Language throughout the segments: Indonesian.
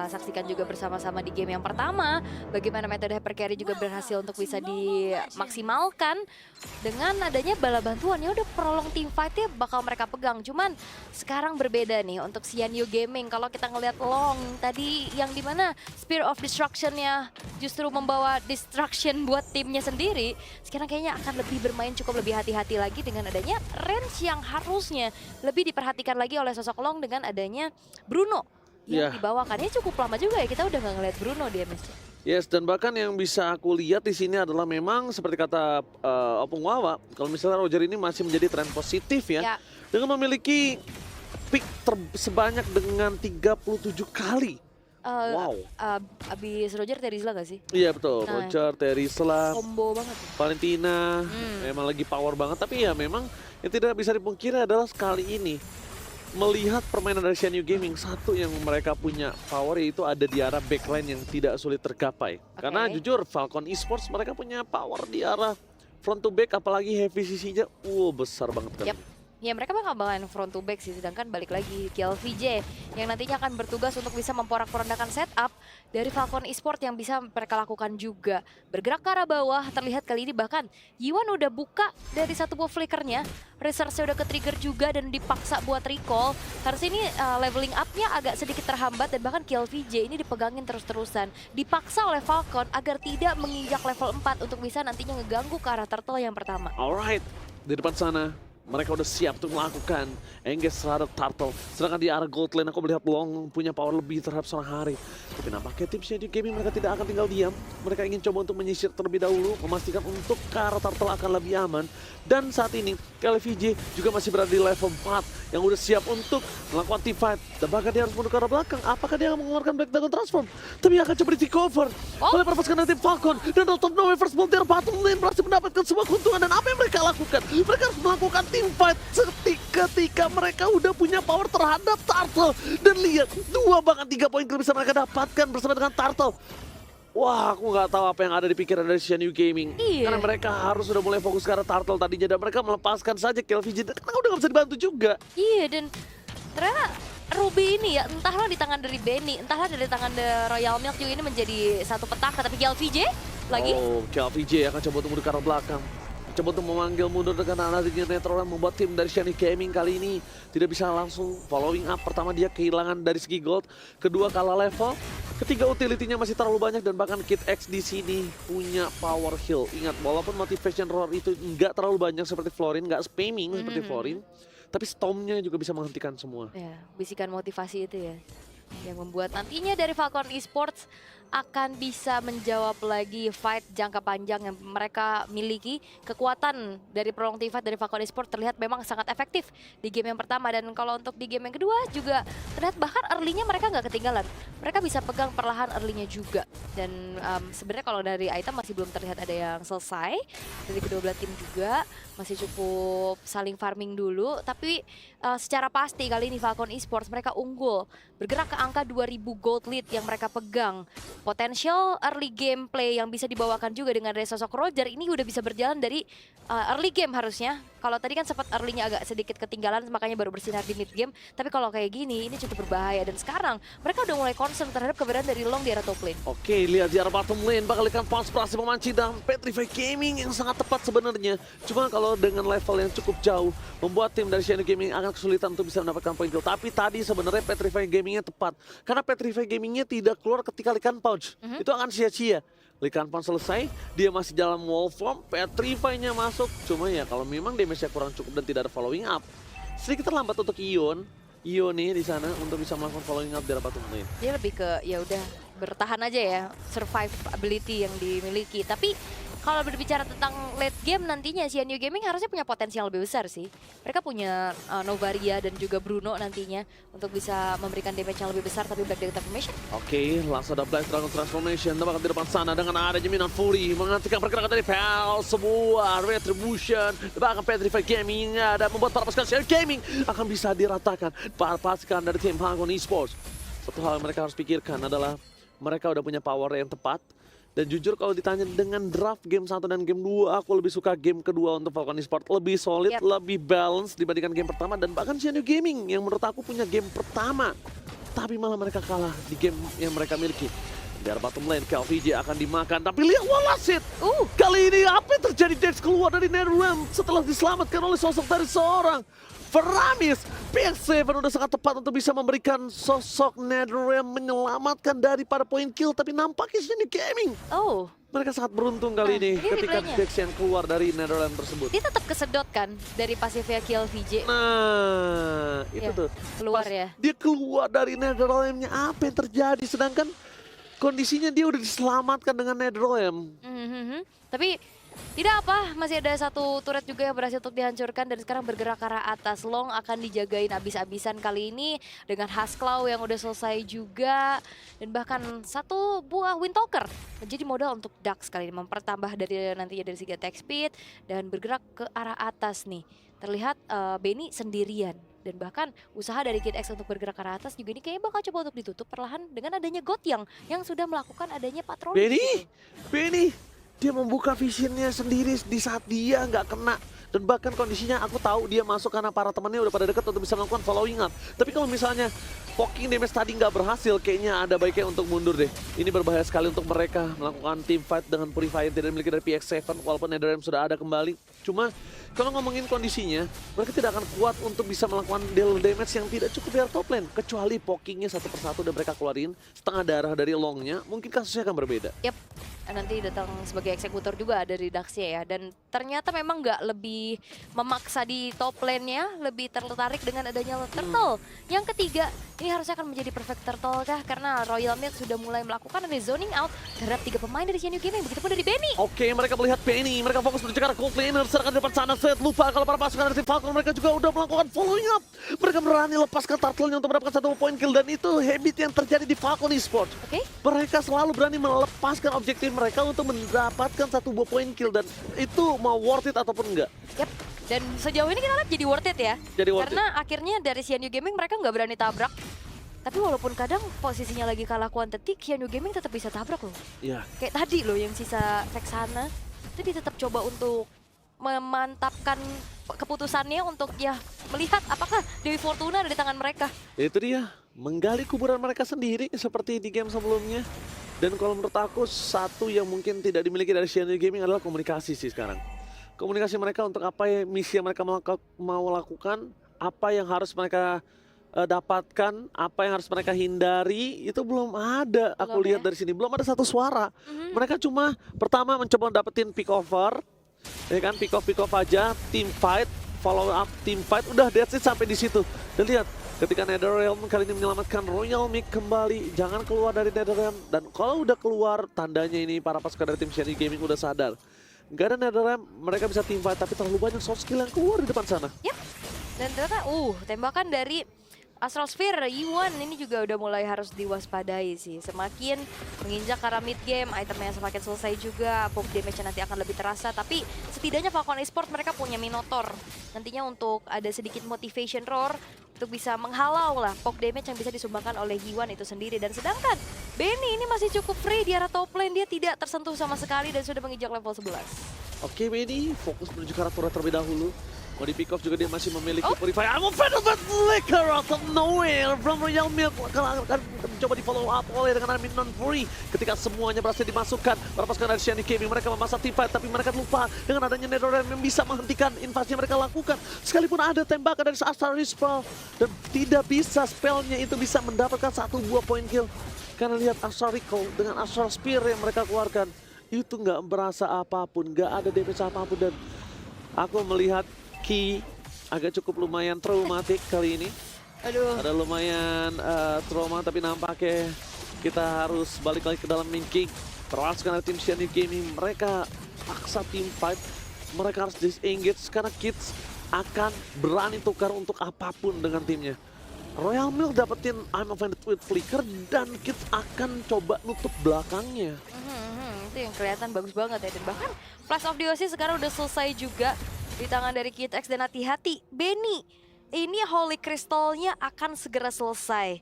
Saksikan juga bersama-sama di game yang pertama, bagaimana metode hyper carry juga berhasil untuk bisa dimaksimalkan dengan adanya bala bantuan. Ya udah prolong team fight-nya bakal mereka pegang. Cuman sekarang berbeda nih untuk CNU Gaming. Kalau kita ngelihat Long tadi yang dimana Spear of Destruction-nya justru membawa destruction buat timnya sendiri. Sekarang kayaknya akan lebih bermain cukup lebih hati-hati lagi dengan adanya range yang harusnya lebih diperhatikan lagi oleh sosok Long dengan adanya Bruno yang Iya, dibawakan. Ini cukup lama juga ya kita udah nggak ngeliat Bruno di MSC. yes, dan bahkan yang bisa aku lihat di sini adalah memang seperti kata Opung Wawa, kalau misalnya Roger ini masih menjadi tren positif ya, Ya, dengan memiliki pick sebanyak dengan 37 kali. eh, Wow. abis Roger Terizla gak sih? Iya betul, Nah, Roger, Terizla, combo banget. Valentina, Hmm. memang lagi power banget. Tapi ya memang yang tidak bisa dipungkiri adalah sekali ini melihat permainan dari CNU Gaming, satu yang mereka punya power yaitu ada di arah backline yang tidak sulit tergapai. Karena jujur Falcon Esports mereka punya power di arah front to back, apalagi heavy CC-nya besar banget kan. Yap. Ya mereka bakal bakalan front to back sih, sedangkan balik lagi KLVJ yang nantinya akan bertugas untuk bisa memporak-porandakan setup dari Falcon Esport yang bisa mereka lakukan juga. Bergerak ke arah bawah, terlihat kali ini bahkan Yiwan udah buka dari satu buah flickernya, research-nya udah ke-trigger juga dan dipaksa buat recall. Harus ini leveling up-nya agak sedikit terhambat dan bahkan KLVJ ini dipegangin terus-terusan. Dipaksa oleh Falcon agar tidak menginjak level 4 untuk bisa nantinya ngeganggu ke arah turtle yang pertama. Alright, di depan sana mereka udah siap untuk melakukan engage terhadap turtle. Sedangkan di arah gold lane aku melihat Long punya power lebih terhadap seorang Hari. Tapi nampaknya tipsnya di gaming mereka tidak akan tinggal diam. Mereka ingin coba untuk menyisir terlebih dahulu, memastikan untuk ke arah turtle akan lebih aman. Dan saat ini KLVJ juga masih berada di level 4 yang udah siap untuk melakukan team fight. Dan bahkan dia harus mundur ke arah belakang. Apakah dia akan mengeluarkan Black Dragon Transform? Tapi akan coba di take over oleh pasukan dari tim Falcon. Dan out of nowhere first blood their bottom lane berhasil mendapatkan sebuah keuntungan. Dan apa yang mereka lakukan? Mereka harus melakukan team fight ketika mereka udah punya power terhadap Turtle. Dan lihat, 2 bahkan 3 poin kill bisa mereka dapatkan bersama dengan Turtle. Wah, aku nggak tahu apa yang ada di pikiran dari CNU Gaming. Iya. Karena mereka harus sudah mulai fokus ke arah Turtle tadinya. Dan mereka melepaskan saja KLVJ. Karena udah nggak bisa dibantu juga. Iya, dan ternyata Ruby ini ya, entahlah di tangan dari Benny, entahlah dari tangan dari Royal Milk juga ini menjadi satu petaka. Tapi KLVJ lagi. Oh, KLVJ akan coba untuk mundur ke arah belakang. Coba untuk memanggil mundur dengan adanya Netroland, membuat tim dari CNU Gaming kali ini tidak bisa langsung following up. Pertama dia kehilangan dari segi gold, kedua kalah level, ketiga utility-nya masih terlalu banyak dan bahkan Kid X di sini punya power heal. Ingat, walaupun motivation roar itu nggak terlalu banyak seperti Florin, nggak spamming seperti Florin, tapi Storm-nya juga bisa menghentikan semua. Ya, bisikan motivasi itu ya yang membuat nantinya dari Falcon Esports akan bisa menjawab lagi fight jangka panjang yang mereka miliki. Kekuatan dari prolong team fight dari Falcon Esports terlihat memang sangat efektif di game yang pertama, dan kalau untuk di game yang kedua juga terlihat bahkan early-nya mereka nggak ketinggalan. Mereka bisa pegang perlahan early-nya juga, dan sebenarnya kalau dari item masih belum terlihat ada yang selesai dari kedua belah tim juga, masih cukup saling farming dulu. Tapi secara pasti kali ini Falcon Esports mereka unggul, bergerak ke angka 2000 gold lead yang mereka pegang. Potensial early gameplay yang bisa dibawakan juga dengan dari sosok Roger ini udah bisa berjalan dari early game harusnya. Kalau tadi kan sempat early-nya agak sedikit ketinggalan makanya baru bersinar di mid game. Tapi kalau kayak gini ini cukup berbahaya, dan sekarang mereka udah mulai concern terhadap keberadaan dari Long di arah top lane. Oke, lihat di arah bottom lane, bakal ikan Pulse berhasil memancing dan Petrify Gaming yang sangat tepat sebenarnya. Cuma kalau dengan level yang cukup jauh, membuat tim dari CNU Gaming akan kesulitan untuk bisa mendapatkan poin kill. Tapi tadi sebenarnya Petrify Gamingnya tepat. Karena Petrify Gamingnya tidak keluar ketika Likan Punch. Itu akan sia-sia. Likan Punch selesai, dia masih dalam wall form, Petrify-nya masuk. Cuma ya kalau memang damage-nya kurang cukup dan tidak ada following up, sedikit terlambat untuk Ion nih di sana untuk bisa melakukan following up di arah bottom lane. Dia lebih ke ya udah bertahan aja ya, survive ability yang dimiliki. Tapi kalau berbicara tentang late game nantinya CNU Gaming harusnya punya potensial lebih besar sih. Mereka punya Novaria dan juga Bruno nantinya untuk bisa memberikan damage yang lebih besar, tapi Black Dragon Transformation. Oke, langsung ada Black Dragon Transformation. Tampaknya di depan sana dengan ada jaminan Fury menghentikan pergerakan dari Pel. Sebuah Retribution. Bahkan Petrify Gaming ada membuat para pasukan CNU Gaming akan bisa diratakan. Para pasukan dari tim Falcon Esports. Satu hal yang mereka harus pikirkan adalah mereka udah punya power yang tepat. Dan jujur kalau ditanya dengan draft game 1 dan game 2, aku lebih suka game kedua untuk Falcon Esports. Lebih solid, lebih balance dibandingkan game pertama. Dan bahkan CNU Gaming yang menurut aku punya game pertama tapi malah mereka kalah di game yang mereka miliki. Dari bottom lane, KLVJ akan dimakan, tapi lihat Walasit! Kali ini apa yang terjadi? Dex keluar dari Netherrealm setelah diselamatkan oleh sosok dari seorang Feramis. PX7 udah sangat tepat untuk bisa memberikan sosok Netherrealm menyelamatkan daripada point kill, tapi nampaknya sini gaming. Mereka sangat beruntung kali ini ketika Dex yang keluar dari Netherrealm tersebut. Dia tetap kesedot kan dari pasifnya KLVJ. Nah, itu tuh. Keluar Pas ya. dia keluar dari Netherrealm-nya, apa yang terjadi? Sedangkan kondisinya dia udah diselamatkan dengan Netherrealm. Tapi tidak apa, masih ada satu turret juga yang berhasil untuk dihancurkan dan sekarang bergerak ke arah atas. Long akan dijagain abis-abisan kali ini dengan Husklau yang udah selesai juga. Dan bahkan satu buah Windtalker menjadi modal untuk Dax kali ini. Mempertambah dari nantinya dari segi attack speed dan bergerak ke arah atas nih. Terlihat Benny sendirian. Dan bahkan usaha dari Kid X untuk bergerak ke arah atas juga ini kayaknya bakal coba untuk ditutup perlahan dengan adanya Gotyang yang sudah melakukan adanya patroli. Benny, dia membuka visionnya sendiri di saat dia nggak kena. Dan bahkan kondisinya aku tahu dia masuk karena para temannya udah pada dekat untuk bisa melakukan following up. Tapi kalau misalnya poking damage tadi nggak berhasil, kayaknya ada baiknya untuk mundur deh. Ini berbahaya sekali untuk mereka melakukan team fight dengan Purify yang tidak dimiliki dari PX7 walaupun Netherrealm sudah ada kembali. Cuma kalau ngomongin kondisinya, mereka tidak akan kuat untuk bisa melakukan deal damage yang tidak cukup dari top lane. Kecuali pokingnya satu persatu dan mereka keluarin setengah darah dari longnya, mungkin kasusnya akan berbeda. Yap, nanti datang sebagai eksekutor juga dari Daxia ya. Dan ternyata memang nggak lebih memaksa di top lane-nya, lebih tertarik dengan adanya turtle. Yang ketiga, ini harusnya akan menjadi perfect turtle kah? Karena Royal Milk sudah mulai melakukan ada zoning out terhadap 3 pemain dari Xianyou Gaming, begitupun dari Benny. Oke, mereka melihat Benny, mereka fokus menuju ke arah gold laner, serahkan di depan sana, lupa kalau para pasukan dari tim Falcon mereka juga udah melakukan following up. Mereka berani lepaskan turtle-nya untuk mendapatkan 1 point kill dan itu habit yang terjadi di Falcon Esports. Mereka selalu berani melepaskan objektif mereka untuk mendapatkan 1 buah point kill dan itu mau worth it ataupun enggak. Yap. Dan sejauh ini kita lihat jadi worth it ya. Karena akhirnya dari Xianyou Gaming mereka nggak berani tabrak. Tapi walaupun kadang posisinya lagi kalah quantity, Xianyou Gaming tetap bisa tabrak loh. Iya. Kayak tadi loh yang sisa Vexana, itu dia tetap coba untuk memantapkan keputusannya untuk ya melihat apakah Dewi Fortuna ada di tangan mereka. Itu dia, menggali kuburan mereka sendiri seperti di game sebelumnya. Dan kalau menurut aku satu yang mungkin tidak dimiliki dari Xianyou Gaming adalah komunikasi sih sekarang. Komunikasi mereka untuk apa yang misi yang mereka mau lakukan, apa yang harus mereka dapatkan, apa yang harus mereka hindari, itu belum ada. Aku lihat dari sini, belum ada satu suara. Mereka cuma pertama mencoba dapetin pick over, ya kan, pick off aja, team fight, follow up team fight, udah that's it sampai di situ. Dan lihat, ketika Netherrealm kali ini menyelamatkan Royal Milk kembali, jangan keluar dari Netherrealm. Dan kalau udah keluar, tandanya ini para pasukan dari tim Xianyou Gaming udah sadar. Gak ada Netherrealm, mereka bisa team fight, tapi terlalu banyak soft skill yang keluar di depan sana. Yap, dan ternyata tembakan dari Astral Sphere, Yuan ini juga udah mulai harus diwaspadai sih. Semakin menginjak ke arah mid game, itemnya semakin selesai juga, poke damage nanti akan lebih terasa. Tapi setidaknya Falcon Esports mereka punya Minotaur. Nantinya untuk ada sedikit motivation roar untuk bisa menghalau lah poke damage yang bisa disumbangkan oleh Yuan itu sendiri. Dan sedangkan Benny ini masih cukup free di arah top lane, dia tidak tersentuh sama sekali dan sudah menginjak level 11. Oke, Benny fokus menuju ke arah turret terlebih dahulu. Mau di pick off juga dia masih memiliki Purify. I'm a fan of that flicker out of nowhere from Royal Milk. Akan mencoba di follow up oleh dengan Armin non-free. Ketika semuanya berhasil dimasukkan, para pasukan dari Xianyou Gaming mereka memasak team fight, tapi mereka lupa dengan adanya Netherrealm yang bisa menghentikan invasi yang mereka lakukan. Sekalipun ada tembakan dari Astral Spell dan tidak bisa spellnya itu bisa mendapatkan 1 buah point kill. Karena lihat Astral Recall dengan Astral Spear yang mereka keluarkan, itu nggak berasa apapun, nggak ada damage apapun. Dan aku melihat Ki agak cukup lumayan traumatik kali ini. Ada lumayan trauma, tapi nampaknya kita harus balik lagi ke dalam main king. Termasuk karena tim Xianyou Gaming, mereka paksa team fight. Mereka harus disengage karena Kids akan berani tukar untuk apapun dengan timnya. Royal Milk dapetin I'm offended with flicker dan Kids akan coba nutup belakangnya. Itu yang kelihatan bagus banget ya. Dan bahkan Flash of the Oasis sekarang udah selesai juga di tangan dari Kid X. Dan hati-hati Benny, ini Holy Crystal-nya akan segera selesai.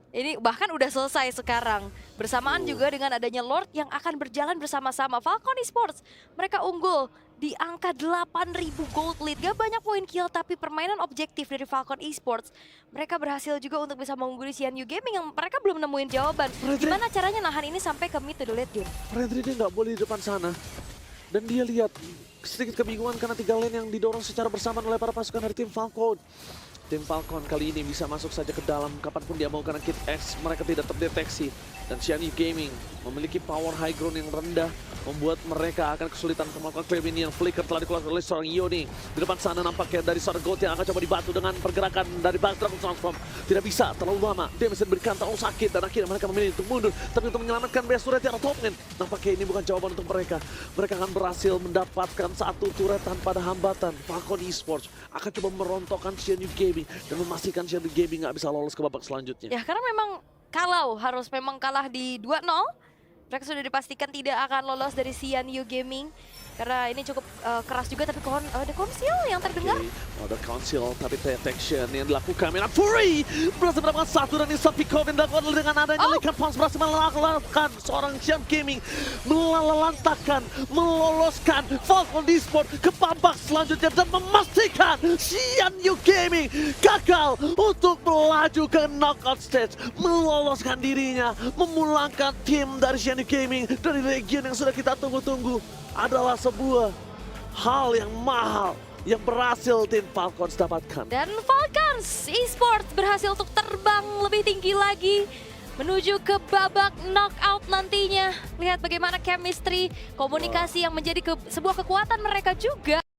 Ini bahkan udah selesai sekarang. Bersamaan juga dengan adanya Lord yang akan berjalan bersama-sama. Falcon Esports, mereka unggul di angka 8.000 gold lead. Gak banyak poin kill, tapi permainan objektif dari Falcon Esports. Mereka berhasil juga untuk bisa mengungguli CNU Gaming yang mereka belum nemuin jawaban. Gimana caranya nahan ini sampai ke mid to the late game? Fredri dia nggak boleh di depan sana. Dan dia lihat sedikit kebingungan karena 3 lane yang didorong secara bersamaan oleh para pasukan dari tim Falcon. Tim Falcon kali ini bisa masuk saja ke dalam kapanpun dia mau karena Kid X mereka tidak terdeteksi. Dan CNU Gaming memiliki power high ground yang rendah, membuat mereka akan kesulitan untuk melakukan claim ini yang flicker telah dikeluarkan oleh seorang Yoni. Di depan sana nampaknya dari seorang Gold yang akan coba dibantu dengan pergerakan dari Black Dragon Transform. Tidak bisa, terlalu lama, dia bisa diberikan terlalu sakit dan akhirnya mereka memilih untuk mundur. Tapi untuk menyelamatkan base turret yang top lane, nampaknya ini bukan jawaban untuk mereka. Mereka akan berhasil mendapatkan satu turret tanpa ada hambatan. Falcon Esports akan coba merontokkan CNU Gaming dan memastikan CNU Gaming nggak bisa lolos ke babak selanjutnya. Ya karena memang kalau harus memang kalah di 2-0, mereka sudah dipastikan tidak akan lolos dari CNU Gaming. Karena ini cukup keras juga, tapi ada konsil yang terdengar. Ada konsil, tapi detection yang dilakukan Menak Fury berhasil mendapatkan satu dan Instant Pick off yang dilakukan dengan adanya Likan Pons berhasil meloloskan seorang CNU Gaming, meloloskan Falcon Esports ke babak selanjutnya dan memastikan CNU Gaming gagal untuk melaju ke knockout stage, meloloskan dirinya, memulangkan tim dari CNU Gaming dari region yang sudah kita tunggu-tunggu. Adalah sebuah hal yang mahal yang berhasil tim Falcons dapatkan. Dan Falcons Esports berhasil untuk terbang lebih tinggi lagi menuju ke babak knockout nantinya. Lihat bagaimana chemistry, komunikasi yang menjadi sebuah kekuatan mereka juga.